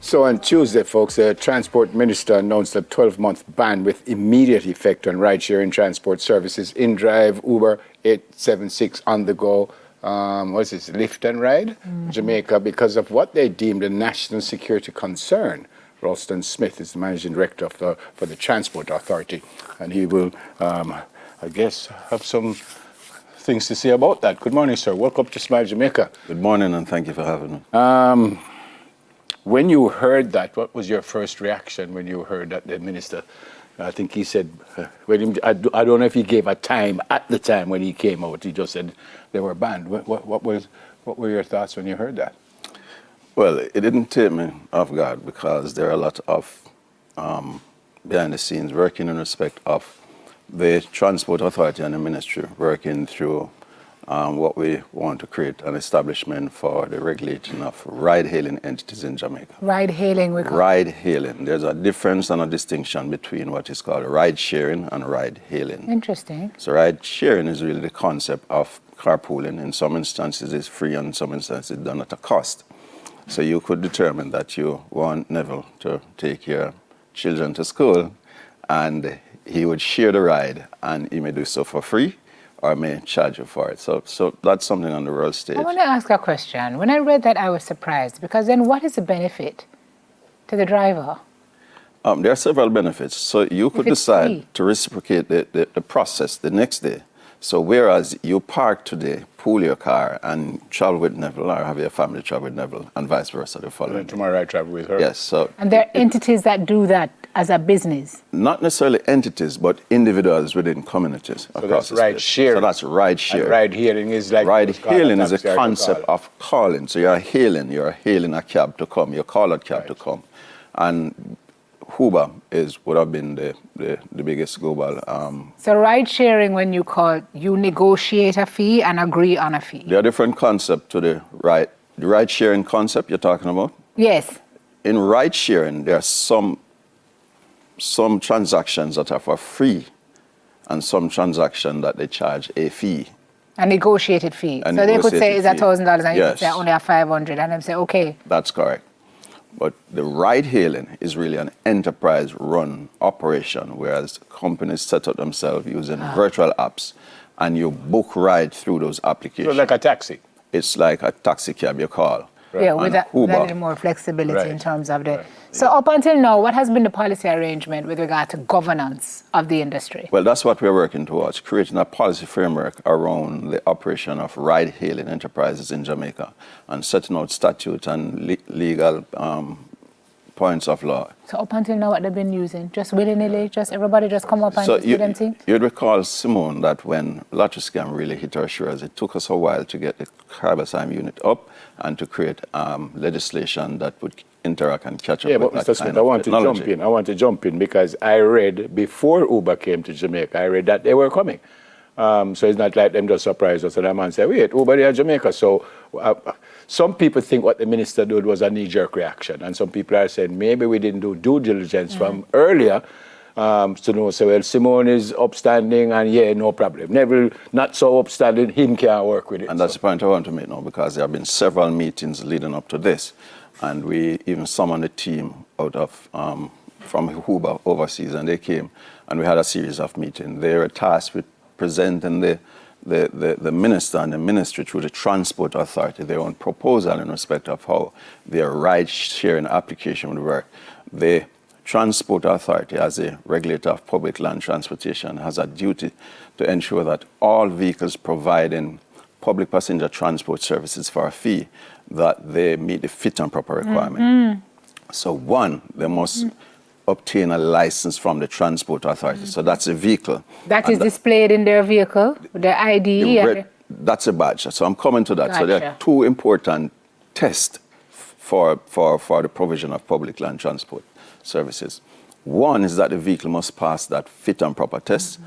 So on Tuesday, folks, the Transport Minister announced a 12-month ban with immediate effect on ride-sharing transport services, InDrive, Uber, 876 on the go, what's this, Lyft and Ride, Jamaica, because of what they deemed a national security concern. Ralston Smith is the Managing Director for the Transport Authority, and he will, I guess, have some things to say about that. Good morning, sir. Welcome to Smile Jamaica. Good morning, and thank you for having me. When you heard that, what was your first reaction when you heard that the minister, I think he said, I don't know if he gave a time at the time when he came out, he just said they were banned. What were your thoughts when you heard that? Well, it didn't take me off guard because there are a lot of behind the scenes working in respect of the Transport Authority and the ministry working through what we want to create an establishment for the regulating of ride-hailing entities in Jamaica. Ride-hailing, we call it. Ride-hailing. There's a difference and a distinction between what is called ride-sharing and ride-hailing. Interesting. So ride-sharing is really the concept of carpooling. In some instances, it's free, and in some instances, it's done at a cost. So you could determine that you want Neville to take your children to school, and he would share the ride, and he may do so for free, or may charge you for it. So that's something on the world stage. I want to ask a question. When I read that, I was surprised, because then what is the benefit to the driver? There are several benefits. So you could decide free to reciprocate the process the next day. So whereas you park today, pool your car, and travel with Neville, or have your family travel with Neville, and vice versa the following day. Tomorrow I travel with her. Yes. So and there are entities that do that as a business? Not necessarily entities, but individuals within communities. So that's ride sharing. So that's ride sharing. And ride hailing is like... Ride hailing is a concept of calling. So you're hailing a cab to come, you call a cab to come. And Uber would have been the biggest global... So ride sharing, when you call, you negotiate a fee and agree on a fee? There are different concepts to the ride sharing concept you're talking about. Yes. In ride sharing, there are some transactions that are for free and some transactions that they charge a fee. A negotiated fee. So they could say it's $1,000 and you could say only a $500, and then say, okay. That's correct. But the ride-hailing is really an enterprise-run operation, whereas companies set up themselves using virtual apps, and you book ride through those applications. So like a taxi? It's like a taxi cab you call. Right. Yeah, with that little more flexibility in terms of the... So up until now, what has been the policy arrangement with regard to governance of the industry? Well, that's what we're working towards, creating a policy framework around the operation of ride-hailing enterprises in Jamaica and setting out statute and legal points of law. So up until now, what they've been using? Just willy-nilly? Just everybody just come up and do them thing? You'd recall, Simone, that when lottery scam really hit our shores, it took us a while to get the carbon unit up and to create legislation that would interact and catch up with that kind of technology. I want to jump in because I read before Uber came to Jamaica, I read that they were coming. So it's not like them just surprised us and a man said, wait, Uber they are Jamaica. So some people think what the minister did was a knee-jerk reaction, and some people are saying maybe we didn't do due diligence from earlier to know, so well, Simone is upstanding and no problem. Neville not so upstanding, him can't work with it. And that's the point I want to make now, because there have been several meetings leading up to this, and we even summoned a team out of from Uber overseas, and they came and we had a series of meetings. They were tasked with presenting the minister and the ministry through the Transport Authority their own proposal in respect of how their ride-sharing application would work. The Transport Authority, as a regulator of public land transportation, has a duty to ensure that all vehicles providing public passenger transport services for a fee, that they meet the fit and proper requirement. So one, they must obtain a license from the Transport Authority. So that's a vehicle. That is displayed in their vehicle, their ID? That's a badge. So I'm coming to that. Gotcha. So there are two important tests for the provision of public land transport services. One is that the vehicle must pass that fit and proper test,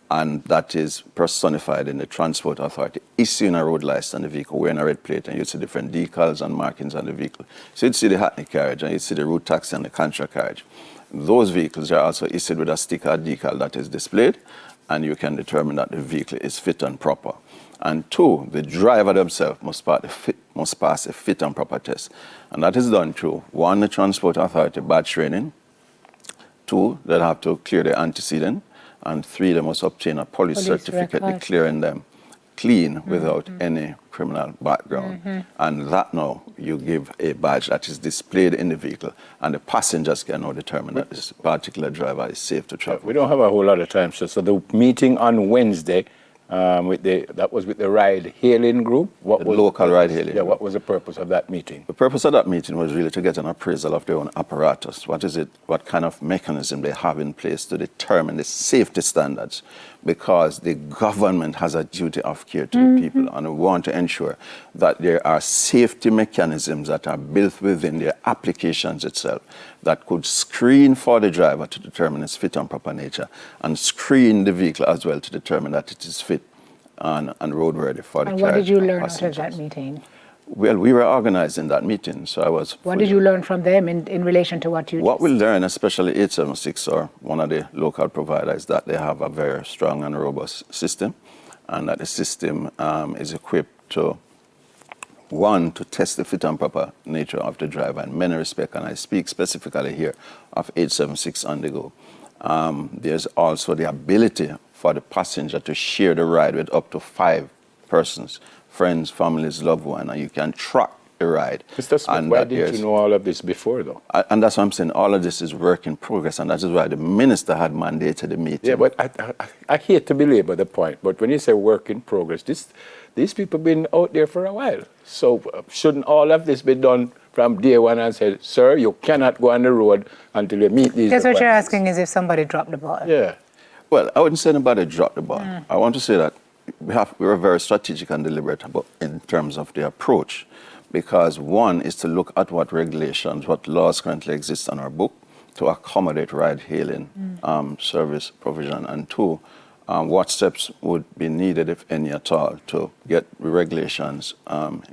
and that is personified in the Transport Authority issuing a road license on the vehicle, wearing a red plate, and you see different decals and markings on the vehicle. So you'd see the Hackney carriage, and you'd see the route taxi and the contract carriage. Those vehicles are also issued with a sticker decal that is displayed, and you can determine that the vehicle is fit and proper. And two, the driver themselves must pass a fit and proper test. And that is done through, one, the Transport Authority badge training, two, they have to clear the antecedent, and three, they must obtain a police certificate declaring them clean without any criminal background. And that now you give a badge that is displayed in the vehicle, and the passengers can now determine that this particular driver is safe to travel. We don't have a whole lot of time, so the meeting on Wednesday, that was with the ride-hailing group. What was local ride-hailing? Yeah, what was the purpose of that meeting? The purpose of that meeting was really to get an appraisal of their own apparatus. What is it? What kind of mechanism they have in place to determine the safety standards? Because the government has a duty of care to the people, and we want to ensure that there are safety mechanisms that are built within their applications itself that could screen for the driver to determine its fit and proper nature, and screen the vehicle as well to determine that it is fit and roadworthy for the And what did you learn out of passengers. that meeting? Well, we were organizing that meeting, so I was... What did you learn from them in relation to what you What we learned, especially 876 or one of the local providers, that they have a very strong and robust system, and that the system is equipped to, one, to test the fit and proper nature of the driver in many respects, and I speak specifically here of 876 on the go. There's also the ability for the passenger to share the ride with up to 5 persons, friends, families, loved ones, and you can track the ride. Mr. Smith, why didn't you know all of this before, though? And that's what I'm saying. All of this is work in progress, and that is why the minister had mandated the meeting. Yeah, but I hate to belabor the point, but when you say work in progress, these people have been out there for a while. So shouldn't all of this be done from day one and say, sir, you cannot go on the road until you meet these Guess what you're requirements? asking is if somebody dropped the ball. Yeah. Well, I wouldn't say nobody dropped the ball. I want to say that we were very strategic and deliberate in terms of the approach, because one is to look at what regulations, what laws currently exist on our book to accommodate ride-hailing service provision, and two, what steps would be needed, if any at all, to get regulations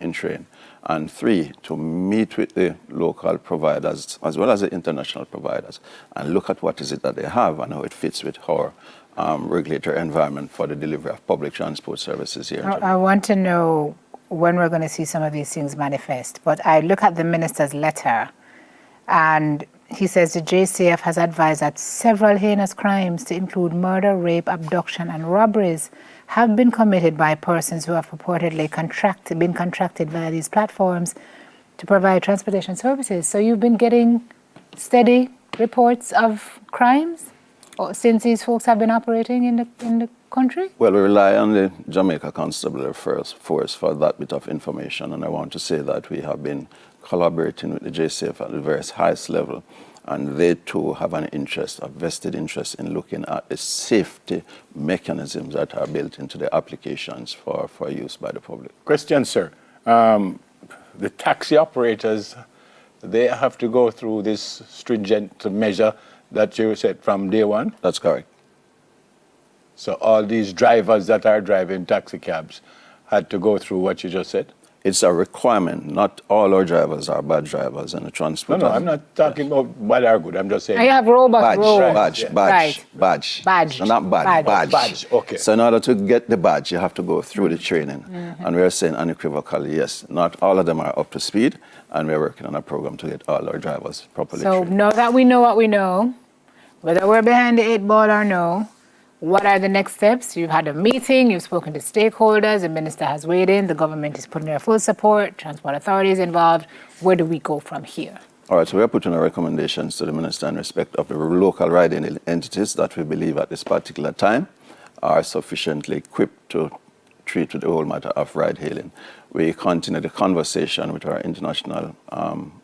in train, and three, to meet with the local providers as well as the international providers and look at what is it that they have and how it fits with our regulatory environment for the delivery of public transport services here in Jamaica. I want to know when we're going to see some of these things manifest. But I look at the minister's letter, and he says the JCF has advised that several heinous crimes, to include murder, rape, abduction, and robberies, have been committed by persons who have purportedly been contracted via these platforms to provide transportation services. So you've been getting steady reports of crimes since these folks have been operating in the country? Well, we rely on the Jamaica Constabulary Force for that bit of information, and I want to say that we have been collaborating with the JCF at the very highest level, and they too have an interest, a vested interest in looking at the safety mechanisms that are built into the applications for use by the public. Question, sir. The taxi operators, they have to go through this stringent measure that you said from day one? That's correct. So all these drivers that are driving taxi cabs had to go through what you just said? It's a requirement. Not all our drivers are bad drivers in the transport. No, I'm not talking about bad or good. I'm just saying. I have robust roads. Badge. No, not bad. Badge. Okay. So in order to get the badge, you have to go through the training. And we are saying unequivocally, yes, not all of them are up to speed, and we're working on a program to get all our drivers properly trained. So now that we know what we know, whether we're behind the 8 ball or no, what are the next steps? You've had a meeting, you've spoken to stakeholders, the minister has weighed in, the government is putting their full support, transport authorities involved. Where do we go from here? All right, so we are putting our recommendations to the minister in respect of the local riding entities that we believe at this particular time are sufficiently equipped to treat with the whole matter of ride-hailing. We continue the conversation with our international,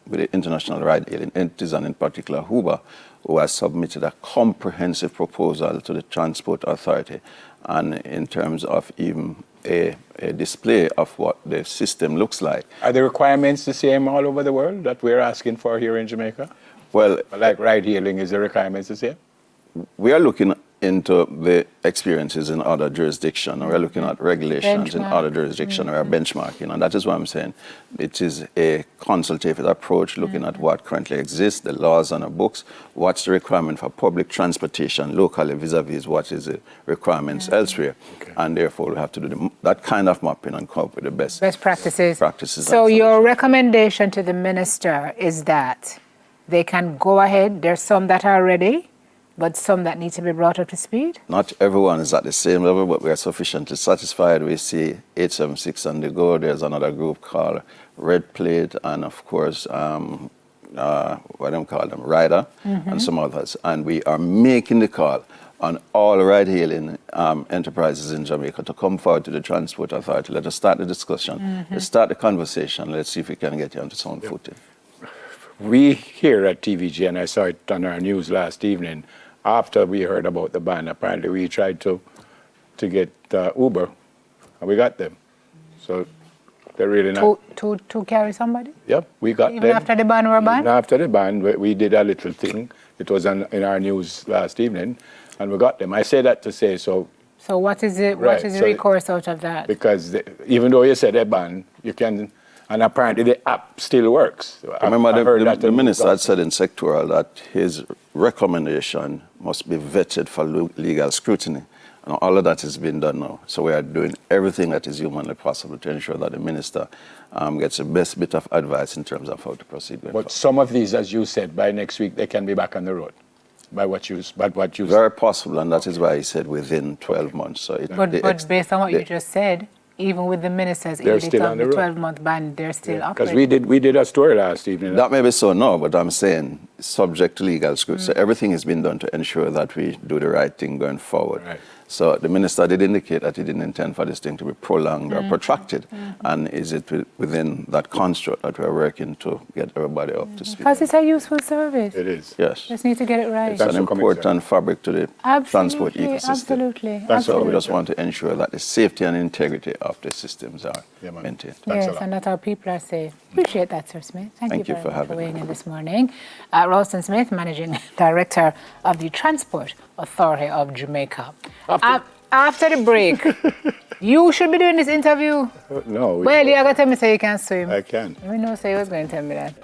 with the international ride-hailing entities, and in particular Uber, who has submitted a comprehensive proposal to the Transport Authority, and in terms of even a display of what the system looks like. Are the requirements the same all over the world that we're asking for here in Jamaica? Well, Like ride-hailing, is the requirements the same? we are looking into the experiences in other jurisdictions. We're looking at regulations in other jurisdictions. We're benchmarking, and that is what I'm saying. It is a consultative approach, looking at what currently exists, the laws on the books, what's the requirement for public transportation locally vis-a-vis what is the requirements elsewhere. Okay. And therefore, we have to do that kind of mapping and come up with the best practices. So your recommendation to the minister is that they can go ahead. There's some that are ready, but some that need to be brought up to speed? Not everyone is at the same level, but we are sufficiently satisfied. We see 876 on the go. There's another group called Red Plate, and of course, what do you call them, Rider, and some others. And we are making the call on all ride-hailing enterprises in Jamaica to come forward to the Transport Authority. Let us start the discussion. Let's start the conversation. Let's see if we can get you onto some footing. We here at TVJ, and I saw it on our news last evening, after we heard about the ban, apparently we tried to get Uber, and we got them. So they're really not... To carry somebody? Yep, we got them. Even after the ban were banned? Even after the ban, we did a little thing. It was in our news last evening, and we got them. I say that to say so... So what is it? What is the recourse out of that? Because even though you said they ban, you can... And apparently the app still works. Remember, the minister had said in sectoral that his recommendation must be vetted for legal scrutiny. And all of that has been done now. So we are doing everything that is humanly possible to ensure that the minister gets the best bit of advice in terms of how to proceed. But some of these, as you said, by next week, they can be back on the road. By what you Very possible, and that is why he said within 12 months. So but based on what you just said, even with the ministers, they're still on the 12-month ban, they're still operating. Because we did a story last evening. That may be so now, but I'm saying subject to legal scrutiny. So everything has been done to ensure that we do the right thing going forward. Right. So the minister did indicate that he didn't intend for this thing to be prolonged or protracted. And is it within that construct that we're working to get everybody up to speed? Because it's a useful service. It is. Yes. Just need to get it right. It's an important fabric to the transport ecosystem. Absolutely. So we just want to ensure that the safety and integrity of the systems are maintained. Yes, and that our people are safe. Appreciate that, Sir Smith. Thank you very much for weighing in this morning. Ralston Smith, Managing Director of the Transport Authority of Jamaica. After the break, you should be doing this interview. No. Well, you got to tell me so you can swim. I can. We know so you was going to tell me that.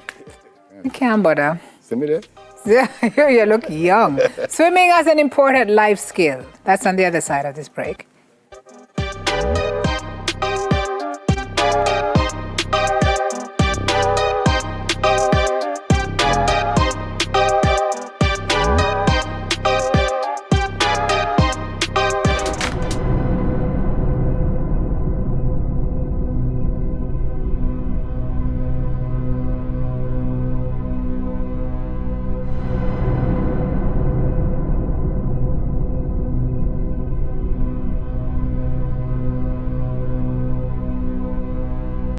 You can't bother. See me there? Yeah, you look young. Swimming as an important life skill. That's on the other side of this break.